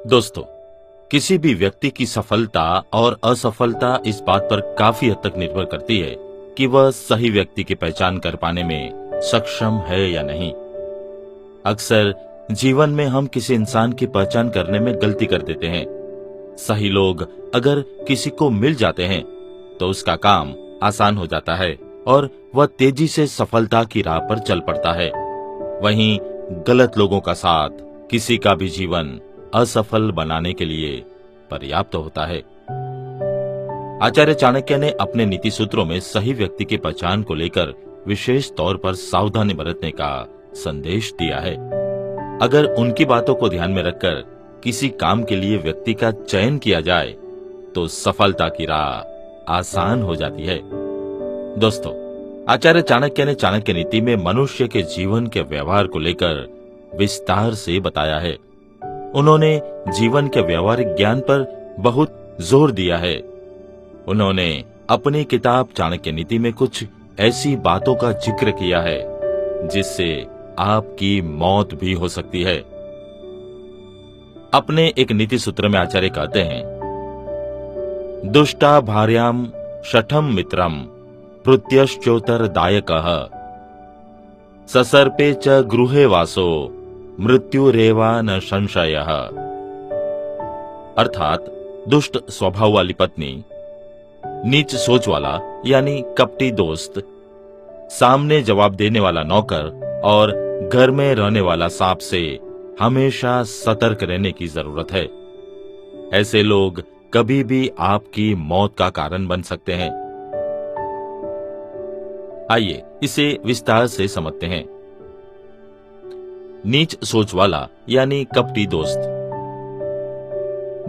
दोस्तों, किसी भी व्यक्ति की सफलता और असफलता इस बात पर काफी हद तक निर्भर करती है कि वह सही व्यक्ति की पहचान कर पाने में सक्षम है या नहीं। अक्सर जीवन में हम किसी इंसान की पहचान करने में गलती कर देते हैं। सही लोग अगर किसी को मिल जाते हैं तो उसका काम आसान हो जाता है और वह तेजी से सफलता की राह पर चल पड़ता है। वहीं गलत लोगों का साथ किसी का भी जीवन असफल बनाने के लिए पर्याप्त होता है। आचार्य चाणक्य ने अपने नीति सूत्रों में सही व्यक्ति की पहचान को लेकर विशेष तौर पर सावधानी बरतने का संदेश दिया है। अगर उनकी बातों को ध्यान में रखकर किसी काम के लिए व्यक्ति का चयन किया जाए तो सफलता की राह आसान हो जाती है। दोस्तों, आचार्य चाणक्य ने चाणक्य नीति में मनुष्य के जीवन के व्यवहार को लेकर विस्तार से बताया है। उन्होंने जीवन के व्यवहारिक ज्ञान पर बहुत जोर दिया है। उन्होंने अपनी किताब चाणक्य नीति में कुछ ऐसी बातों का जिक्र किया है जिससे आपकी मौत भी हो सकती है। अपने एक नीति सूत्र में आचार्य कहते हैं, दुष्टा भार्याम शठम मित्रम प्रत्यश्चोत्तरदायकः ससर्पे च गृहे वासो मृत्युरेवा न संशयः। अर्थात दुष्ट स्वभाव वाली पत्नी, नीच सोच वाला यानी कपटी दोस्त, सामने जवाब देने वाला नौकर और घर में रहने वाला सांप से हमेशा सतर्क रहने की जरूरत है। ऐसे लोग कभी भी आपकी मौत का कारण बन सकते हैं। आइए इसे विस्तार से समझते हैं। नीच सोच वाला यानी कपटी दोस्त।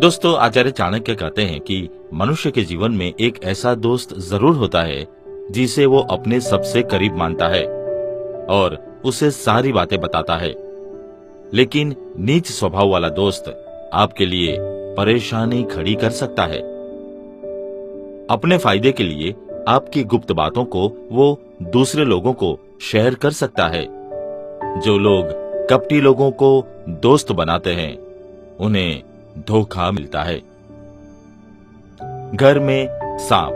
दोस्तों, आचार्य चाणक्य कहते हैं कि मनुष्य के जीवन में एक ऐसा दोस्त जरूर होता है जिसे वो अपने सबसे करीब मानता है और उसे सारी बातें बताता है। लेकिन नीच स्वभाव वाला दोस्त आपके लिए परेशानी खड़ी कर सकता है। अपने फायदे के लिए आपकी गुप्त बातों को वो दूसरे लोगों को शेयर कर सकता है। जो लोग कपटी लोगों को दोस्त बनाते हैं उन्हें धोखा मिलता है। घर में सांप।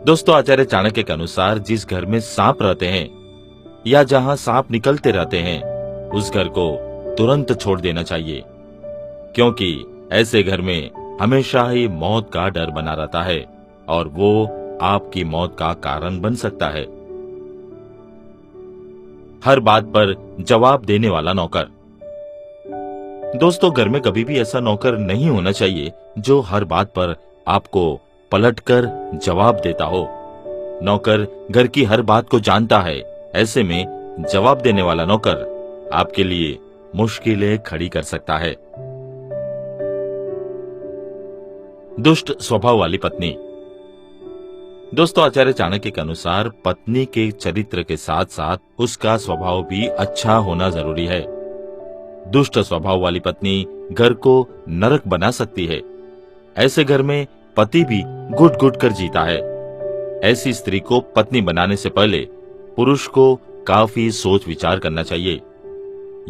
दोस्तों, आचार्य चाणक्य के अनुसार जिस घर में सांप रहते हैं या जहां सांप निकलते रहते हैं उस घर को तुरंत छोड़ देना चाहिए, क्योंकि ऐसे घर में हमेशा ही मौत का डर बना रहता है और वो आपकी मौत का कारण बन सकता है। हर बात पर जवाब देने वाला नौकर। दोस्तों, घर में कभी भी ऐसा नौकर नहीं होना चाहिए जो हर बात पर आपको पलटकर जवाब देता हो। नौकर घर की हर बात को जानता है, ऐसे में जवाब देने वाला नौकर आपके लिए मुश्किलें खड़ी कर सकता है। दुष्ट स्वभाव वाली पत्नी। दोस्तों, आचार्य चाणक्य के अनुसार पत्नी के चरित्र के साथ साथ उसका स्वभाव भी अच्छा होना जरूरी है। दुष्ट स्वभाव वाली पत्नी घर को नरक बना सकती है। ऐसे घर में पति भी घुट घुट कर जीता है। ऐसी स्त्री को पत्नी बनाने से पहले पुरुष को काफी सोच विचार करना चाहिए।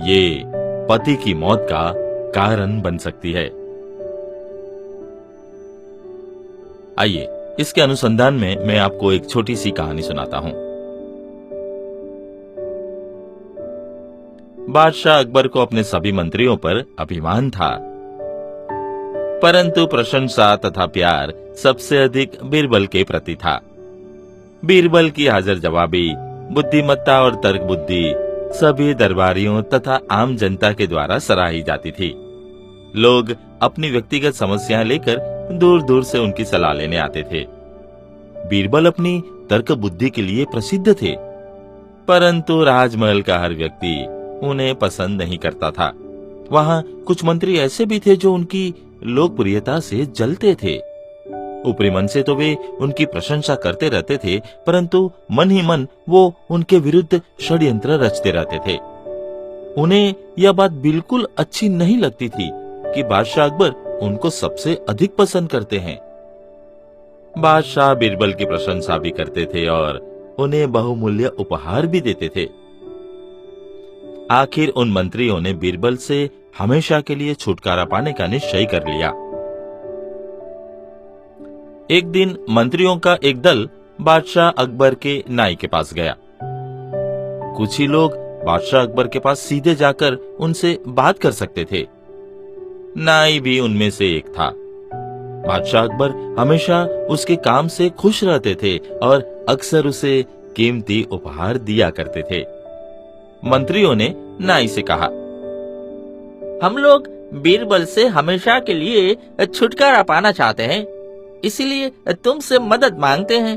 ये पति की मौत का कारण बन सकती है। आइए इसके अनुसंधान में मैं आपको एक छोटी सी कहानी सुनाता हूं। बादशाह अकबर को अपने सभी मंत्रियों पर अभिमान था, परंतु प्रशंसा तथा प्यार सबसे अधिक बीरबल के प्रति था। बीरबल की हाजिर जवाबी, बुद्धिमत्ता और तर्क बुद्धि सभी दरबारियों तथा आम जनता के द्वारा सराही जाती थी। लोग अपनी व्यक्तिगत समस्याएं लेकर दूर दूर से उनकी सलाह लेने आते थे। बीरबल अपनी तर्क बुद्धि के लिए प्रसिद्ध थे, परंतु राजमहल का हर व्यक्ति उन्हें पसंद नहीं करता था। वहां कुछ मंत्री ऐसे भी थे जो उनकी लोकप्रियता से जलते थे। ऊपरी मन से तो वे उनकी प्रशंसा करते रहते थे, परंतु मन ही मन वो उनके विरुद्ध षड्यंत्र रचते रहते थे। उन्हें यह बात बिल्कुल अच्छी नहीं लगती थी कि बादशाह अकबर उनको सबसे अधिक पसंद करते हैं। बादशाह बीरबल की प्रशंसा भी करते थे और उन्हें बहुमूल्य उपहार भी देते थे। आखिर उन मंत्रियों ने बीरबल से हमेशा के लिए छुटकारा पाने का निश्चय कर लिया। एक दिन मंत्रियों का एक दल बादशाह अकबर के नाई के पास गया। कुछ ही लोग बादशाह अकबर के पास सीधे जाकर उनसे बात कर सकते थे। नाई भी उनमें से एक था। बादशाह अकबर हमेशा उसके काम से खुश रहते थे और अक्सर उसे कीमती उपहार दिया करते थे। मंत्रियों ने नाई से कहा, हम लोग बीरबल से हमेशा के लिए छुटकारा पाना चाहते हैं, इसीलिए तुमसे मदद मांगते हैं।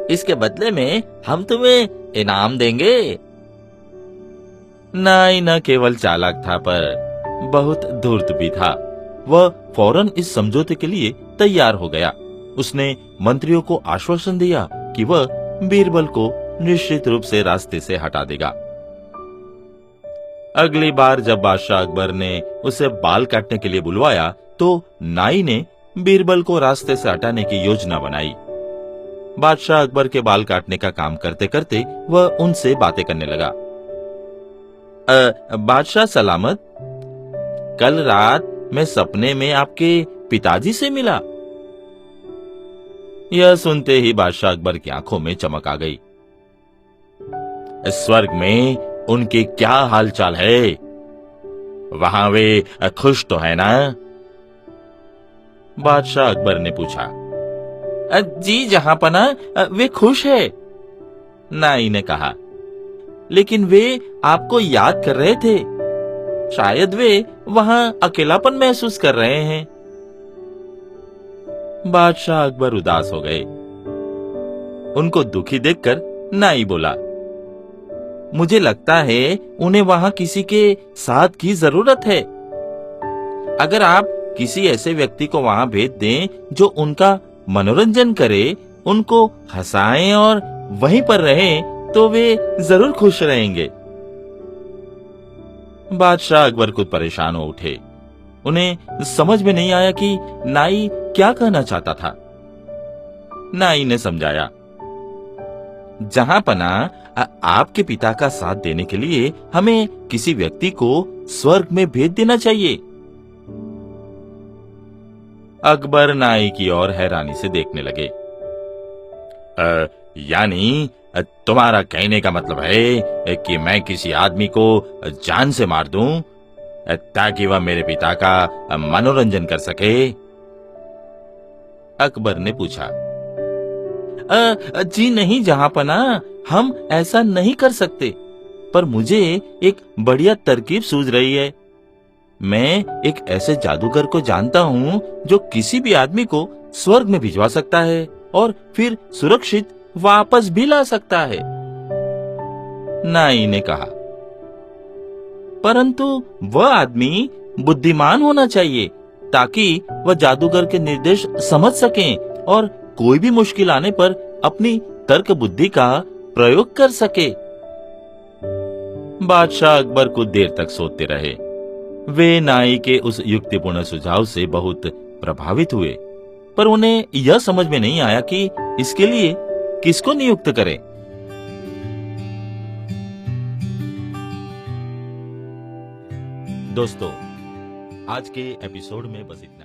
इसके बदले में हम तुम्हें इनाम देंगे। नाई न केवल चालाक था पर बहुत धूर्त भी था। वह फौरन इस समझौते के लिए तैयार हो गया। उसने मंत्रियों को आश्वासन दिया कि वह बीरबल को निश्चित रूप से रास्ते से हटा देगा। अगली बार जब बादशाह अकबर ने उसे बाल काटने के लिए बुलवाया तो नाई ने बीरबल को रास्ते से हटाने की योजना बनाई। बादशाह अकबर के बाल काटने का काम करते करते वह उनसे बातें करने लगा। बादशाह सलामत, कल रात मैं सपने में आपके पिताजी से मिला। यह सुनते ही बादशाह अकबर की आंखों में चमक आ गई। स्वर्ग में उनके क्या हालचाल है? वहां वे खुश तो है ना? बादशाह अकबर ने पूछा। जी जहांपना, वे खुश है। नाई ने कहा। लेकिन वे आपको याद कर रहे थे। शायद वे वहां अकेलापन महसूस कर रहे हैं। बादशाह अकबर उदास हो गए। उनको दुखी देखकर नाई बोला, मुझे लगता है उन्हें वहां किसी के साथ की जरूरत है। अगर आप किसी ऐसे व्यक्ति को वहां भेज दें जो उनका मनोरंजन करे, उनको हंसाएं और वहीं पर रहें, तो वे जरूर खुश रहेंगे। बादशाह अकबर खुद परेशान हो उठे। उन्हें समझ में नहीं आया कि नाई क्या कहना चाहता था। नाई ने समझाया, जहांपना, आपके पिता का साथ देने के लिए हमें किसी व्यक्ति को स्वर्ग में भेज देना चाहिए। अकबर नाई की ओर हैरानी से देखने लगे। यानी तुम्हारा कहने का मतलब है कि मैं किसी आदमी को जान से मार दूं ताकि वह मेरे पिता का मनोरंजन कर सके? अकबर ने पूछा। जी नहीं जहांपना, हम ऐसा नहीं कर सकते, पर मुझे एक बढ़िया तरकीब सूझ रही है। मैं एक ऐसे जादूगर को जानता हूँ जो किसी भी आदमी को स्वर्ग में भिजवा सकता है और फिर सुरक्षित वापस भी ला सकता है। नाई ने कहा। परंतु वह आदमी बुद्धिमान होना चाहिए ताकि वह जादूगर के निर्देश समझ सकें और कोई भी मुश्किल आने पर अपनी तर्क बुद्धि का प्रयोग कर सके। बादशाह अकबर कुछ देर तक सोते रहे। वे नाई के उस युक्तिपूर्ण सुझाव से बहुत प्रभावित हुए, पर उन्हें यह समझ में नहीं आया कि इसके लिए किसको नियुक्त करें। दोस्तों, आज के एपिसोड में बस इतना।